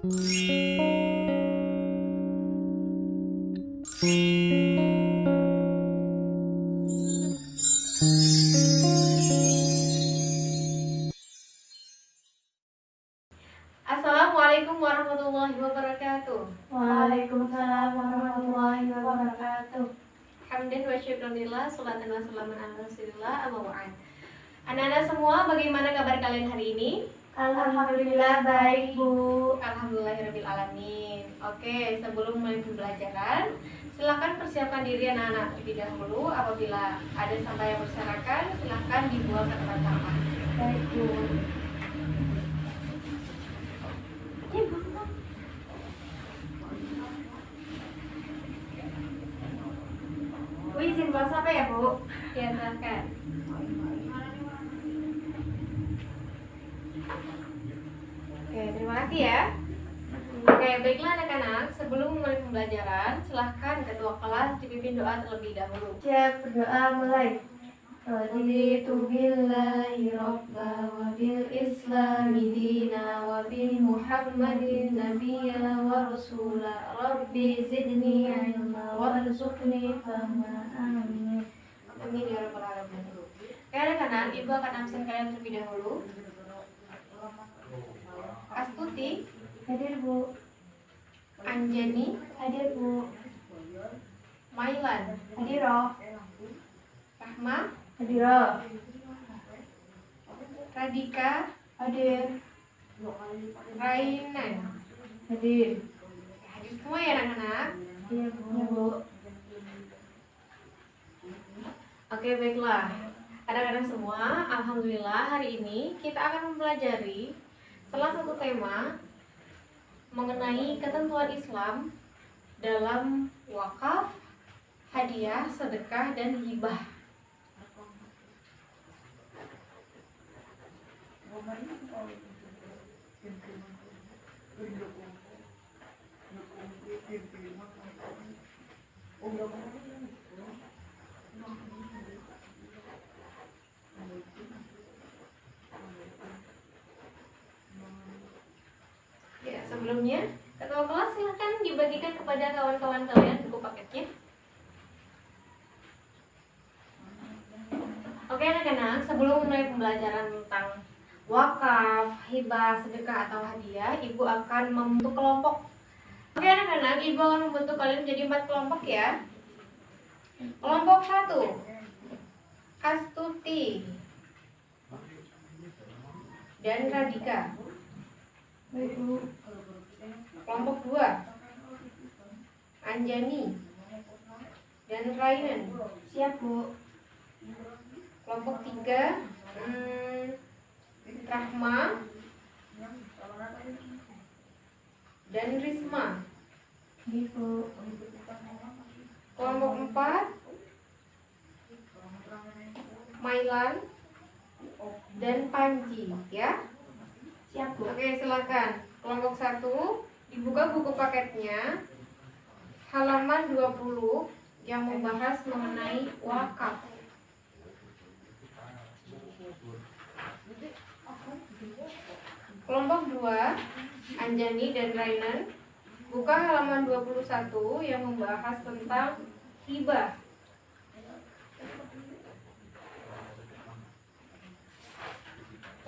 Assalamualaikum warahmatullahi wabarakatuh. Waalaikumsalam warahmatullahi wabarakatuh. Hamdan wa syukurillah, salatan wa salaman ala rasulillah, amma ba'd. Anak-anak semua, bagaimana kabar kalian hari ini? Alhamdulillah baik, Bu. Alhamdulillahirabbil alamin. Oke, sebelum mulai pembelajaran, silakan persiapkan diri anak-anak terlebih dahulu. Apabila ada sampah yang berserakan, silakan dibuang ke tempat sampah. Baik, Bu. Bu izin buang sampah ya, Bu? Ya, silakan. Oke, terima kasih ya. Oke, baiklah anak-anak, sebelum mulai pembelajaran, silahkan ketua kelas dipimpin doa terlebih dahulu. Siap, berdoa mulai. Raditu billahi rabba wa bil islami dina wa bi muhammadin nabiyya wa rasula. Rabbi zidni ilma warzuqni fahma. Amin. Amin ya rabbal alamin. Oke anak-anak, ibu akan absen kalian terlebih dahulu. Astuti, Hadir, Bu. Anjani, Hadir, Bu. Mailan, Hadiro. Rahma, Hadiro. Radika, Hadir. Rainan. Hadir. Hadir semua ya anak-anak. Iya, Bu. Iya, Bu. Oke, baiklah. Anak-anak semua, alhamdulillah hari ini kita akan mempelajari salah satu tema mengenai ketentuan Islam dalam wakaf, hadiah, sedekah, dan hibah. Ya, sebelumnya ketua kelas silahkan dibagikan kepada kawan-kawan kalian buku paketnya. Oke anak-anak, sebelum mulai pembelajaran tentang wakaf, hibah, sedekah atau hadiah, ibu akan membentuk kelompok. Oke anak-anak, ibu akan membentuk kalian menjadi 4 kelompok ya. Kelompok 1, Astuti dan Radika. Baik, Bu. Kelompok 2, Anjani dan Rainan. Siap, Bu. Kelompok 3, Rahma dan Risma. Baik, Bu. Kelompok 4, Mailan dan Panji ya. Siap, Bu. Oke, silakan. Kelompok 1 dibuka buku paketnya halaman 20 yang membahas mengenai wakaf. Kelompok 2, Anjani dan Rainan, buka halaman 21 yang membahas tentang hibah.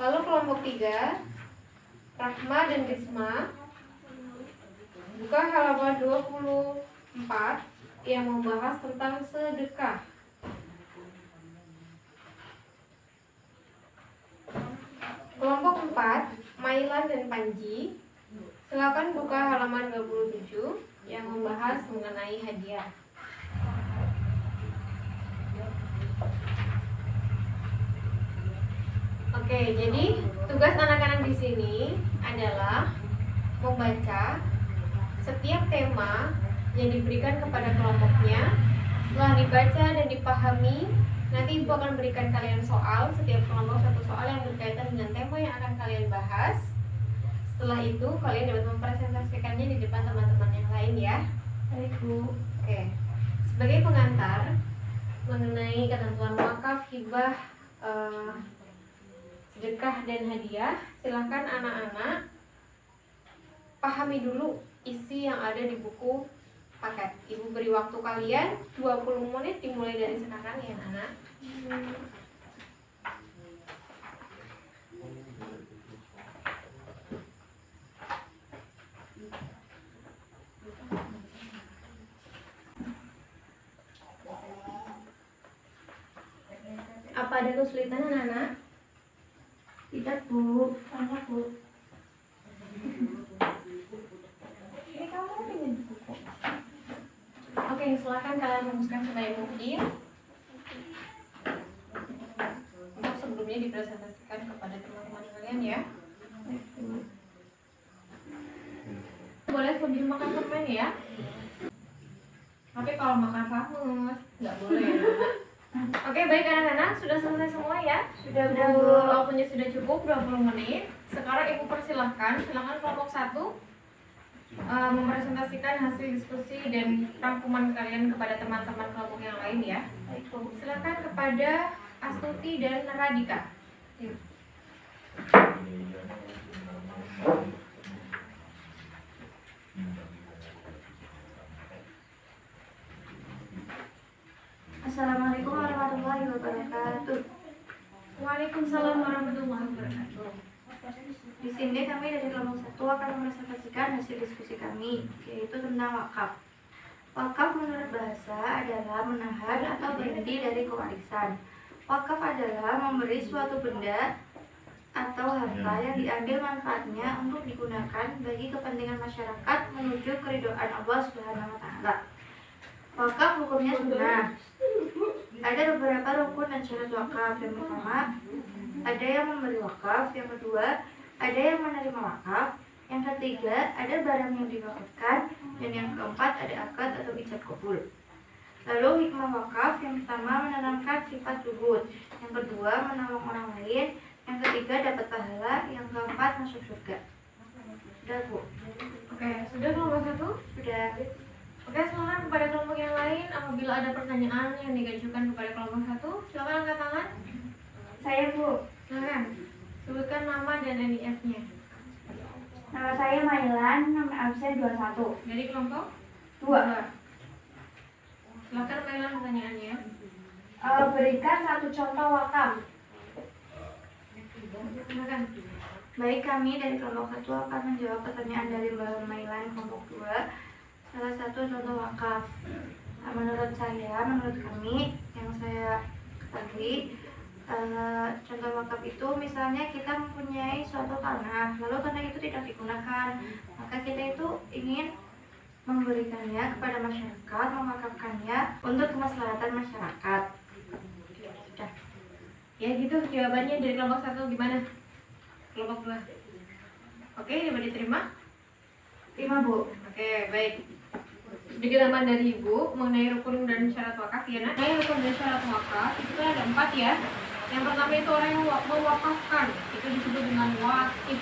Lalu kelompok 3, Rahma dan Risma, buka halaman 24 yang membahas tentang sedekah. Kelompok 4, Mailan dan Panji, silakan buka halaman 27 yang membahas mengenai hadiah. Oke, jadi tugas anak-anak di sini adalah membaca setiap tema yang diberikan kepada kelompoknya. Setelah dibaca dan dipahami, nanti ibu akan berikan kalian soal, setiap kelompok satu soal yang berkaitan dengan tema yang akan kalian bahas. Setelah itu kalian dapat mempresentasikannya di depan teman-teman yang lain ya. Baik, Bu. Oke, sebagai pengantar mengenai ketentuan wakaf, hibah, sedekah dan hadiah, silakan anak-anak pahami dulu isi yang ada di buku paket. Ibu beri waktu kalian 20 menit dimulai dari sekarang ya anak. Apa ada kesulitan anak-anak? Tidak Bu, sama Bu. Ini kamu ingin buku. Oke, silakan kalian rumuskan sebanyak mungkin. Untuk sebelumnya dipresentasikan kepada teman-teman kalian ya. Boleh sambil makan permen ya. Tapi kalau makan hangus nggak boleh ya. Oke, baik anak-anak, sudah selesai semua ya? Sudah Bu, Bu. waktunya sudah cukup 20 menit. Sekarang Ibu silakan kelompok 1 mempresentasikan hasil diskusi dan rangkuman kalian kepada teman-teman kelompok yang lain ya. Baik Bu. Silakan kepada Astuti dan Radika. Yuk. Assalamualaikum warahmatullahi wabarakatuh. Waalaikumsalam warahmatullahi wabarakatuh. Di sini kami dari kelompok 1 akan mempresentasikan hasil diskusi kami, yaitu tentang wakaf. Wakaf menurut bahasa adalah menahan atau berhenti dari kewarisan. Wakaf adalah memberi suatu benda atau harta yang diambil manfaatnya untuk digunakan bagi kepentingan masyarakat menuju keridhaan Allah Subhanahu wa taala. Wakaf hukumnya sunnah. Ada beberapa rukun dan syarat wakaf. Yang pertama, ada yang memberi wakaf. Yang kedua, ada yang menerima wakaf. Yang ketiga, ada barang yang diwakafkan. Dan yang keempat, ada akad atau ijab kabul. Lalu hikmah wakaf, yang pertama menanamkan sifat zuhud. Yang kedua, menolong orang lain. Yang ketiga, dapat pahala. Yang keempat, masuk surga. Sudah Bu. Oke, sudah kelompok 1? Sudah. Oke, silakan kepada kelompok yang lain. Apabila ada pertanyaan yang digajukan kepada kelompok 1, silakan angkat tangan. Saya Bu. Silakan sebutkan nama dan NIS-nya. Nama saya Mailan, nomor absen 21. Dari kelompok 2. Silakan Mailan pertanyaannya. Berikan satu contoh wakaf. Silakan. Baik, kami dari kelompok 1 akan menjawab pertanyaan dari Mbak Mailan kelompok 2. Salah satu contoh wakaf. Menurut kami, yang saya ketahui, contoh wakaf itu misalnya kita mempunyai suatu tanah, lalu tanah itu tidak digunakan, maka kita itu ingin memberikannya kepada masyarakat, mewakafkannya untuk kemaslahatan masyarakat. Sudah. Ya gitu jawabannya dari kelompok 1 gimana? Kelompok 2. Oke, dapat diterima? Terima Bu. Oke, baik. Sedikit tambahan dari Ibu mengenai rukun dan syarat wakaf ya nak. Mengenai rukun dan syarat wakaf itu kan ada 4 ya. Yang pertama itu orang yang mewakafkan, itu disebut dengan wakif.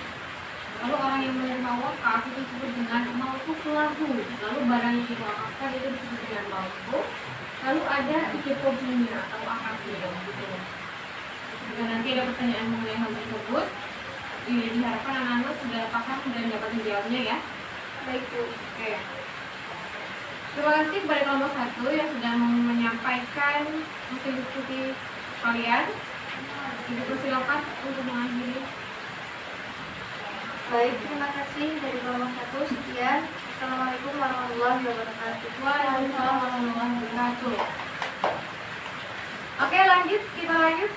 Lalu orang yang menerima wakaf itu disebut dengan mauquf lahu. Lalu barang yang diwakafkan itu disebut dengan mauquf. Lalu ada ijabahnya atau akadnya gitu. Jika nanti ada pertanyaan mengenai hal tersebut, diharapkan anak-anak sudah paham dan dapat menjawabnya ya. Baik Bu. Oke. Terima kasih kepada kelompok 1 yang sudah menyampaikan hasil diskusi kalian. Ibu persilakan untuk mengakhiri. Baik, terima kasih dari kelompok 1. Sekian. Assalamualaikum warahmatullahi wabarakatuh. Waalaikumsalam warahmatullahi wabarakatuh. Oke, kita lanjut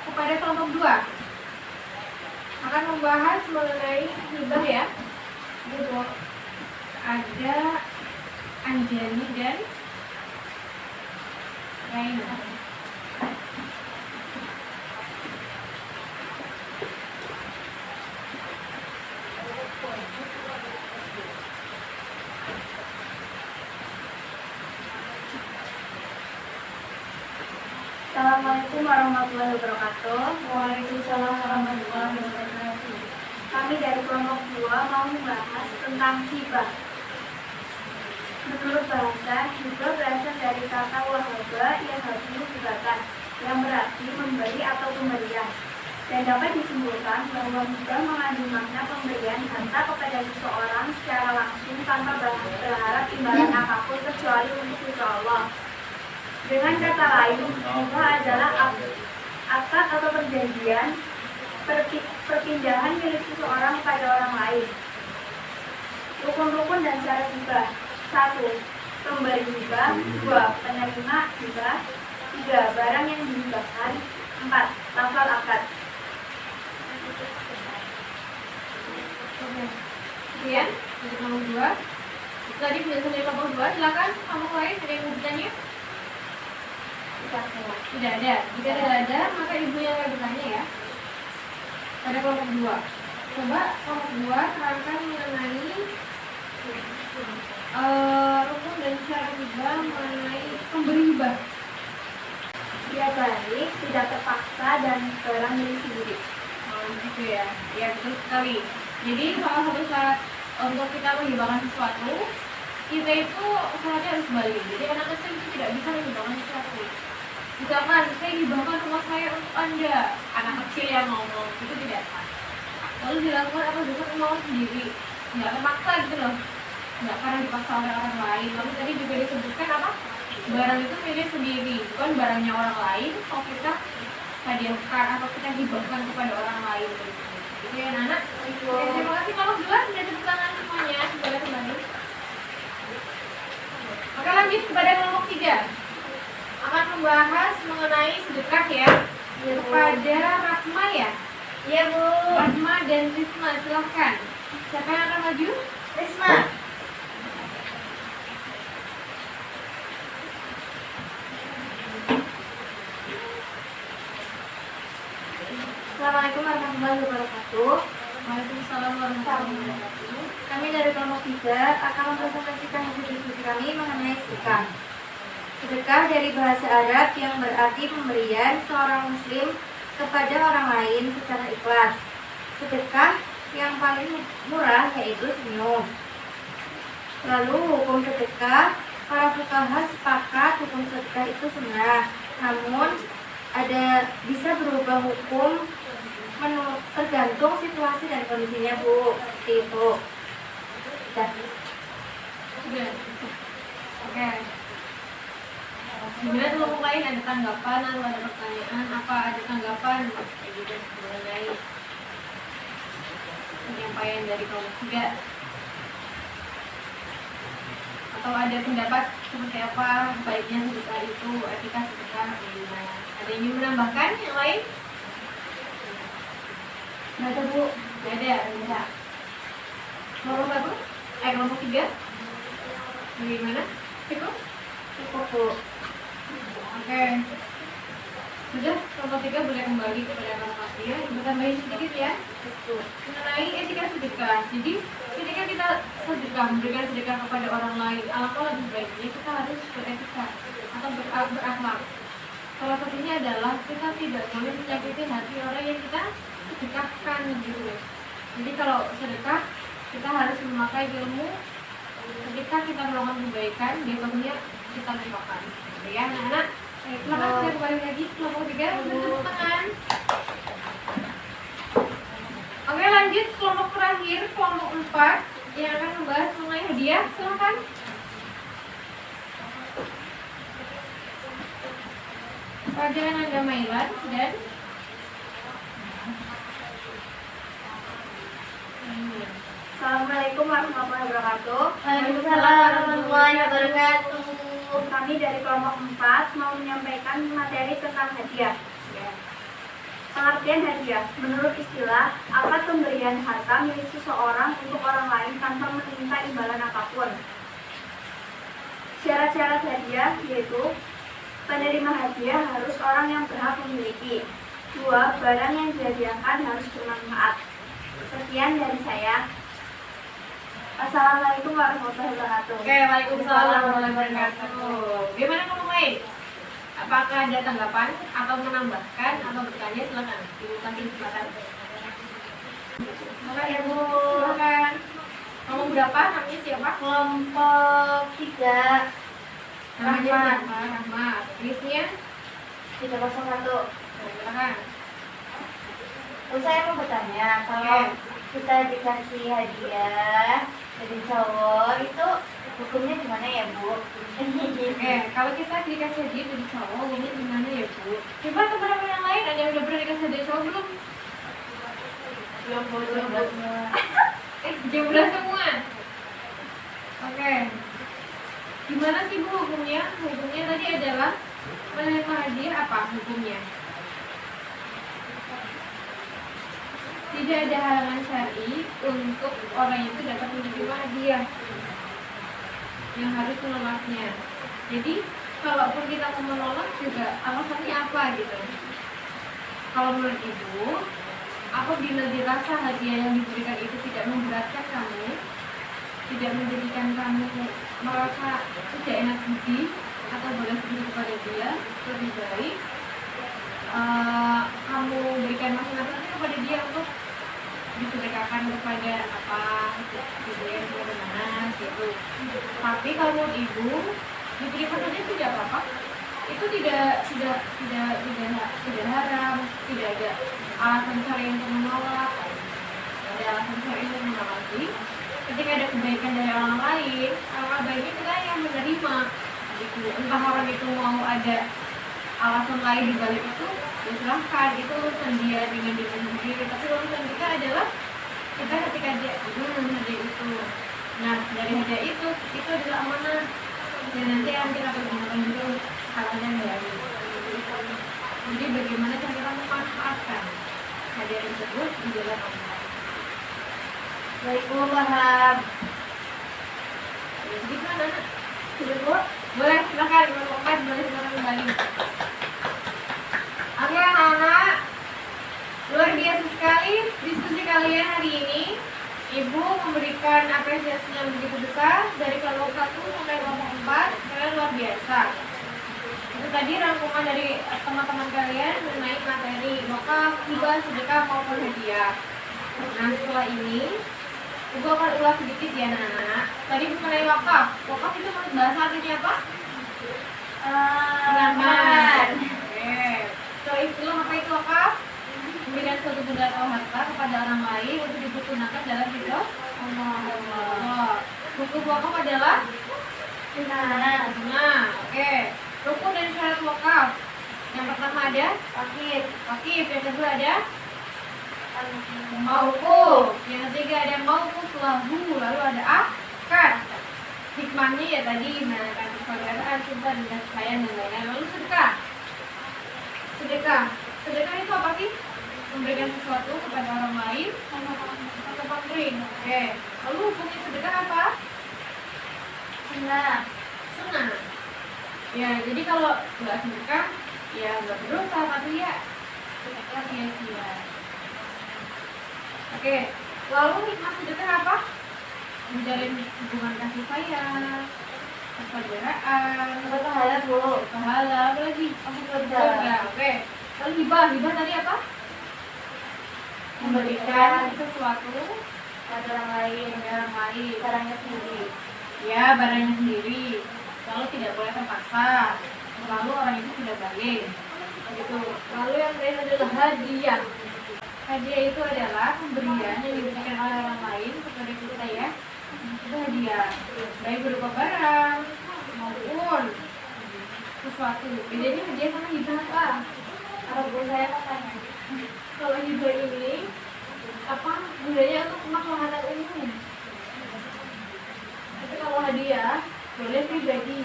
kepada kelompok 2. Akan membahas mengenai hibah ya. Ada Anjani dan Raina. Assalamualaikum warahmatullahi wabarakatuh. Waalaikumsalam warahmatullahi wabarakatuh. Kami dari kelompok 2 mau membahas tentang hibah. Menurut bahasa, hibah berasal dari kata wahaba yang hibatan, yang berarti memberi atau pemberian. Dan dapat disimpulkan bahwa hibah mengandung makna pemberian harta kepada seseorang secara langsung tanpa berharap imbalan apapun kecuali untuk ridho Allah. Dengan kata lain, hibah adalah akad atau perjanjian perpindahan milik seseorang kepada orang lain. Rukun-rukun dan syarat hibah: 1. Pemberi hibah. 2. Penerima hibah. 3. Barang yang dihibahkan. 4. Lafal akad. Kemudian untuk nomor 2 tadi penjelasan dari kelompok 2, silakan kelompok lain ada yang mau bertanya? Tidak ada. Jika tidak ada, maka ibu yang akan bertanya ya. Pada kelompok 2, coba kelompok 2 terangkan mengenai rukun dan syarat hibah mengenai pemberi hibah. Dia baik, tidak terpaksa, dan barang milik sendiri. Gitu ya. Ya betul sekali. Jadi salah satu syarat untuk kita menghibahkan sesuatu, kita itu syaratnya harus balik. Jadi anak kecil itu tidak bisa menghibahkan sesuatu. Misalkan saya hibahkan rumah saya untuk Anda, anak kecil yang ngomong itu tidak sah. Lalu dilakukan apa juga kemauan sendiri, nggak terpaksa gitu loh, nggak karena dipaksa oleh orang lain. Lalu tadi juga disebutkan apa? Barang itu milik sendiri, bukan barangnya orang lain. Kalau kita hadiahkan atau kita hibahkan kepada orang lain. Gitu ya anak. Oke, terima kasih kalau dua sudah tepuk tangan semuanya. Boleh kembali. Oke, lanjut kepada kelompok 3. Akan membahas mengenai sedekah ya. Kepada Rahma ya. Iya, Bu. Rahma dan Risma, silahkan. Siapa yang akan maju? Risma. Assalamualaikum warahmatullahi wabarakatuh. Waalaikumsalam warahmatullahi wabarakatuh. Kami dari kelompok 3 akan mempresentasikan hasil diskusi kami mengenai sedekah. Sedekah dari bahasa Arab yang berarti pemberian seorang muslim kepada orang lain secara ikhlas. Sedekah yang paling murah yaitu senyum. Lalu hukum sedekah, para fuqaha sepakat hukum sedekah itu sunnah. Namun bisa berubah hukum tergantung situasi dan kondisinya, Bu. Seperti itu. Sudah. Oke. Gimana kelompok lain ada tanggapan atau ada pertanyaan? Apa ada tanggapan gitu mengenai penyampaian dari kelompok 3? Atau ada pendapat seperti apa baiknya sedekah itu, etika sedekah bagaimana? Ada yang ingin menambahkan yang lain? Nggak ada, Bu. Nggak ada, ada. Kelompok 1? Kelompok 3? Bagaimana? Cukup? Cukup, Bu. Oke. Sudah, kelompok 3 boleh kembali kepada kelompok 3. Ibu tambahin sedikit ya. Betul. Mengenai etika sedekah. Jadi, ketika kita sedekah, memberikan sedekah kepada orang lain, alangkah lebih baiknya kita harus beretika atau berakhlak. Salah satunya adalah kita tidak boleh menyakiti hati orang yang kita sedekahkan gitu. Jadi kalau sedekah, kita harus memakai ilmu. Ketika kita melakukan kebaikan, biasanya kita lupakan. Ya, anak-anak. Silakan kita kembali lagi kelompok 3 untuk tangan. Oke, lanjut kelompok terakhir, kelompok 4 yang akan membahas mengenai hadiah. Silakan. Pelajaran Anda Mailan dan Assalamualaikum warahmatullahi wabarakatuh. Waalaikumsalam warahmatullahi wabarakatuh. Kami dari kelompok 4 mau menyampaikan materi tentang hadiah. Pengertian hadiah, menurut istilah, akad pemberian harta milik seseorang untuk orang lain tanpa meminta imbalan apapun. Syarat-syarat hadiah yaitu penerima hadiah harus orang yang berhak memiliki. 2. Barang yang dihadiahkan harus bermanfaat. Sekian dari saya. Assalamualaikum warahmatullahi wabarakatuh. Oke, waalaikumsalam warahmatullahi wabarakatuh. Gimana kamu lain? Apakah ada tanggapan atau menambahkan atau bertanya? Silakan. Kasih kesempatan. Silakan ya Bu. Silakan. Kamu berapa? Namanya siapa? Kelompok 3 Namanya siapa? Rahmat. Listnya? 301. Silakan. Saya mau bertanya, kalau kita dikasih hadiah dari cowok itu hukumnya gimana ya, Bu? Kalau kita dikasih hadiah dari cowok, hukumnya gimana ya, Bu? Coba teman-teman yang lain ada yang udah pernah dikasih hadiah cowok belum? Belum semua. Jomblo semua. Oke. Gimana sih, Bu, hukumnya? Hukumnya tadi adalah menerima hadiah apa hukumnya? Tidak ada halangan syar'i untuk orang itu dapat menerima hadiah yang harus menolaknya. Jadi, kalaupun kita mau menolak juga alasannya apa gitu. Kalau menurut Ibu, apabila dirasa hadiah yang diberikan itu tidak memberatkan kamu, tidak menjadikan kamu merasa tidak enak hati atau balas budi kepada dia, lebih baik kamu berikan masing-masing kepada dia untuk disedekahkan kepada apa gitu ya, bagaimana gitu. Tapi kalau Ibu diberikan saja tidak apa-apa, itu tidak haram, tidak ada alasan syar'i untuk menolak, ada alasan syar'i untuk menolak. Ketika ada kebaikan dari orang lain, alangkah baiknya kita yang menerima gitu. Entah orang itu mau ada alasan lain di balik itu, ya silahkan, itu urusan dia dengan diri sendiri. Tapi urusan kita adalah kita ketika dia hadiah itu. Nah, dari hadiah itu adalah amanah dan nanti akan kita pergunakan juga hal yang baik. Jadi bagaimana cara kita memanfaatkan hadiah tersebut di dalam amanah. Baik, Bu, paham. Jadi gimana? Sudah, Bu? Boleh, silakan. Boleh silakan kembali. Oke, anak-anak, luar biasa sekali diskusi kalian hari ini. Ibu memberikan apresiasi yang begitu besar dari kelompok 1 sampai kelompok 4. Kalian luar biasa. Itu tadi rangkuman dari teman-teman kalian mengenai materi wakaf, hibah, sedekah maupun hadiah. Nah, setelah ini Ibu akan ulas sedikit ya, anak-anak. Tadi mengenai wakaf. Wakaf itu menurut bahasa artinya apa? Pengaman. Oke. So, istilah apa itu wakaf? Memberikan suatu benda atau harta kepada orang lain untuk dipergunakan dalam hidup Allah. Hukum wakaf adalah nah, oke. Rukun dan syarat wakaf. Yang pertama ada wakif. Yang kedua ada mauquf. Yang ketiga ada mauquf lahu. Lalu ada akad. Hikmahnya ya tadi menaikkan persaudaraan, cinta dan kasih sayang dan lain-lain. Lalu sedekah. Sedekah itu apa sih? Memberikan sesuatu kepada orang lain atau pemberi. Oke. Lalu hukumnya sedekah apa? Sunnah. Ya, jadi kalau nggak sedekah, ya nggak berdosa, tapi ya sedekah sia-sia. Oke. Lalu hikmah sedekah apa? Menjalin hubungan kasih sayang, persaudaraan, Pahala, Bu. pahala, apa lagi? Surga. Oke. Lalu hibah tadi apa? Memberikan sesuatu Pada orang lain, barangnya sendiri. Ya, barangnya sendiri. Lalu tidak boleh terpaksa. Lalu orang itu sudah balik. Begitu. Lalu yang lain adalah hadiah. Hadiah itu adalah pemberian yang diberikan oleh orang lain kepada kita ya. Itu hadiah. Baik berupa barang maupun sesuatu. Bedanya hadiah sama hibah apa? Kalau Bu saya mau tanya. Kalau hibah ini apa gunanya untuk kemaslahatan umum. Tapi kalau hadiah boleh pribadi.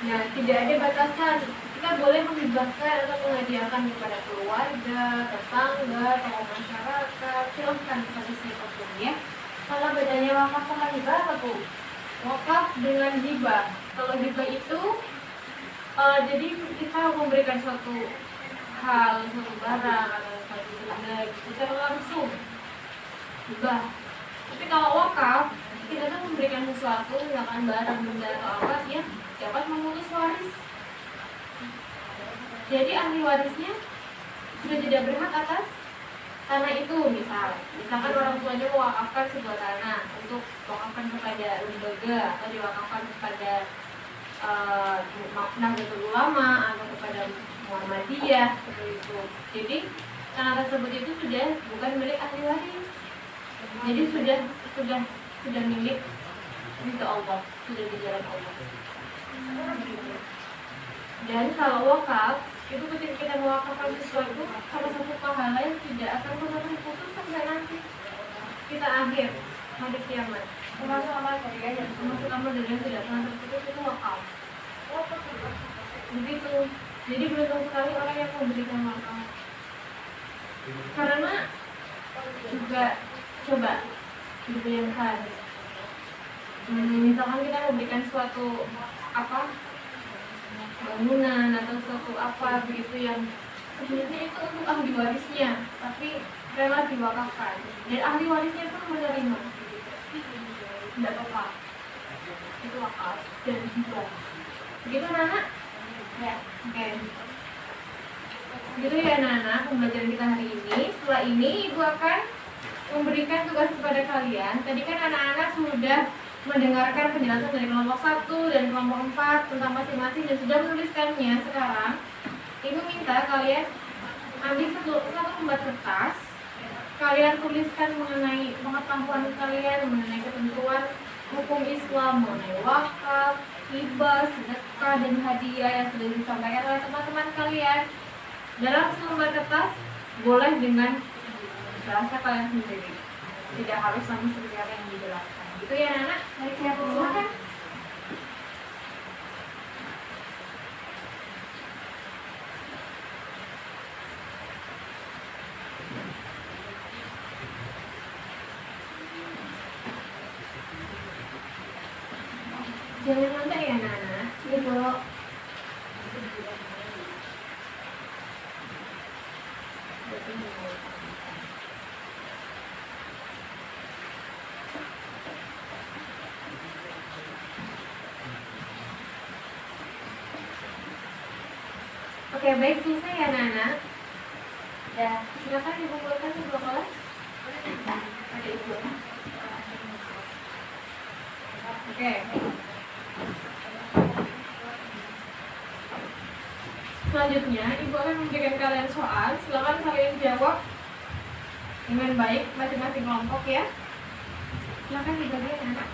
Nah, tidak ada batasan. Kita boleh menghibahkan atau menghadiahkan kepada keluarga, tetangga, tokoh masyarakat. Silahkan kepada siapapun ya. Kalau bedanya wakaf sama hibah apa, Bu? Wakaf dengan hibah. Kalau hibah itu jadi kita memberikan suatu hal, suatu barang atau suatu benda secara langsung hibah. Tapi kalau wakaf kita tuh memberikan sesuatu, misalkan barang, benda atau apa yang dapat memutus waris. Jadi ahli warisnya sudah tidak berhak atas tanah itu. Misalkan orang tuanya mewakafkan sebuah tanah untuk wakafkan kepada lembaga atau diwakafkan kepada Nahdlatul Ulama atau kepada Muhammadiyah seperti itu. Jadi tanah tersebut itu sudah bukan milik ahli waris. Jadi sudah milik itu Allah, sudah di jalan Allah. Dan kalau wakaf itu ketika kita mewakafkan sesuatu salah satu pahala yang tidak akan pernah terputus sampai nanti kita akhir hari kiamat. Termasuk amal dari yang tidak pernah terputus itu wakaf. Begitu. Jadi beruntung sekali orang yang memberikan wakaf. Karena juga coba dibayangkan, misalkan kita memberikan suatu bangunan atau suatu apa begitu yang sebenarnya itu untuk ahli warisnya, tapi rela diwakafkan dan ahli warisnya pun menerima, tidak apa-apa, itu wakaf dan hibah. Begitu anak-anak? Ya, oke. Begitu ya anak-anak pembelajaran kita hari ini. Setelah ini ibu akan memberikan tugas kepada kalian. Tadi kan anak-anak sudah mendengarkan penjelasan dari kelompok 1 dan kelompok 4 tentang masing-masing dan sudah menuliskannya. Sekarang ibu minta kalian ambil satu lembar kertas, kalian tuliskan mengenai pengetahuan kalian mengenai ketentuan hukum Islam, mengenai wakaf, hibah, sedekah, dan hadiah yang sudah disampaikan oleh teman-teman kalian dalam selembar kertas. Boleh dengan bahasa kalian sendiri, tidak harus sama seperti apa yang dijelaskan. Gitu ya anak, mari kita silakan. Jangan lantai ya anak-anak. Gitu. Oke, baik, selesai ya anak-anak. Ya, silakan dikumpulkan kedua kelas. Ada ibu. Oke. Selanjutnya, ibu akan memberikan kalian soal. Silakan kalian jawab dengan baik masing-masing kelompok ya. Silakan dibagi anak.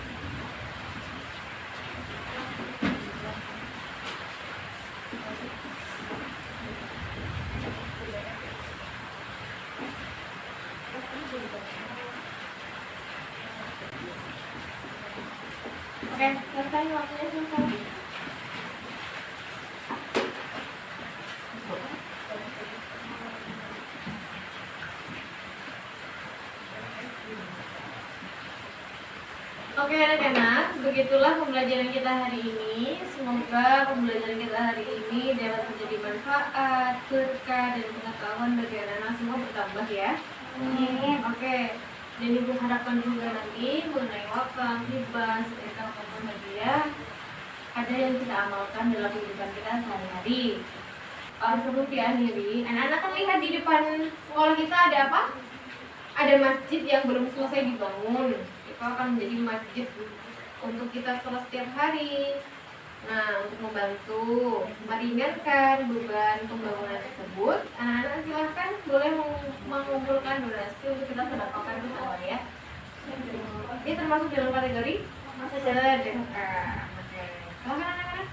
Oke, selesai waktunya selesai. Oke anak-anak, begitulah pembelajaran kita hari ini. Semoga pembelajaran kita hari ini dapat menjadi manfaat, berkah, dan pengetahuan bagi anak-anak semua bertambah ya. Oke, dan ibu harapkan juga nanti mengenai wakaf, hibah, sedekah, maupun hadiah ada yang kita amalkan dalam kehidupan kita sehari-hari. Sebelum diakhiri, anak-anak kan lihat di depan sekolah kita ada apa? Ada masjid yang belum selesai dibangun. Itu akan menjadi masjid untuk kita sholat setiap hari. Nah, untuk membantu meringankan beban pembangunan tersebut, anak-anak silahkan boleh mengumpulkan donasi untuk kita sedekahkan bersama ya. Ini termasuk dalam kategori sedekah. Oke. Silahkan anak-anak.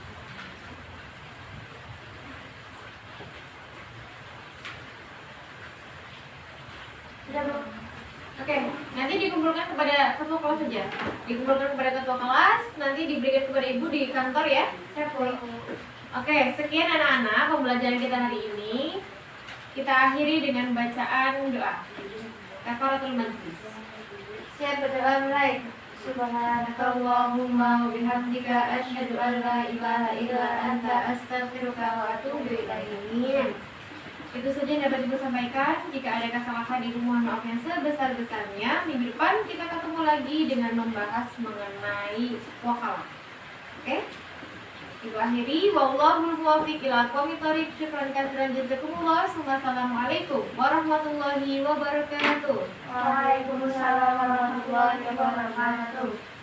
Sudah belum? Oke, nanti dikumpulkan kepada ketua kelas saja. Dikumpulkan kepada ketua kelas, nanti diberikan kepada ibu di kantor ya. Oke, sekian anak-anak pembelajaran kita hari ini. Kita akhiri dengan bacaan doa. Kafaratul majlis. Saya berdoa mulai. Subhanakallahumma wa bihamdika asyhadu an la ilaha illa anta astaghfiruka wa atubu ilaik. Itu saja yang dapat ibu sampaikan. Jika ada kesalahan, ibu mohon maaf yang sebesar-besarnya. Minggu depan kita ketemu lagi dengan membahas mengenai wakalah. Oke? Ibu akhiri. Wallahul muwaffiq ila aqwamit thoriq. Syukran katsiran jazakumullah. Wassalamualaikum warahmatullahi wabarakatuh. Waalaikumsalam warahmatullahi wabarakatuh.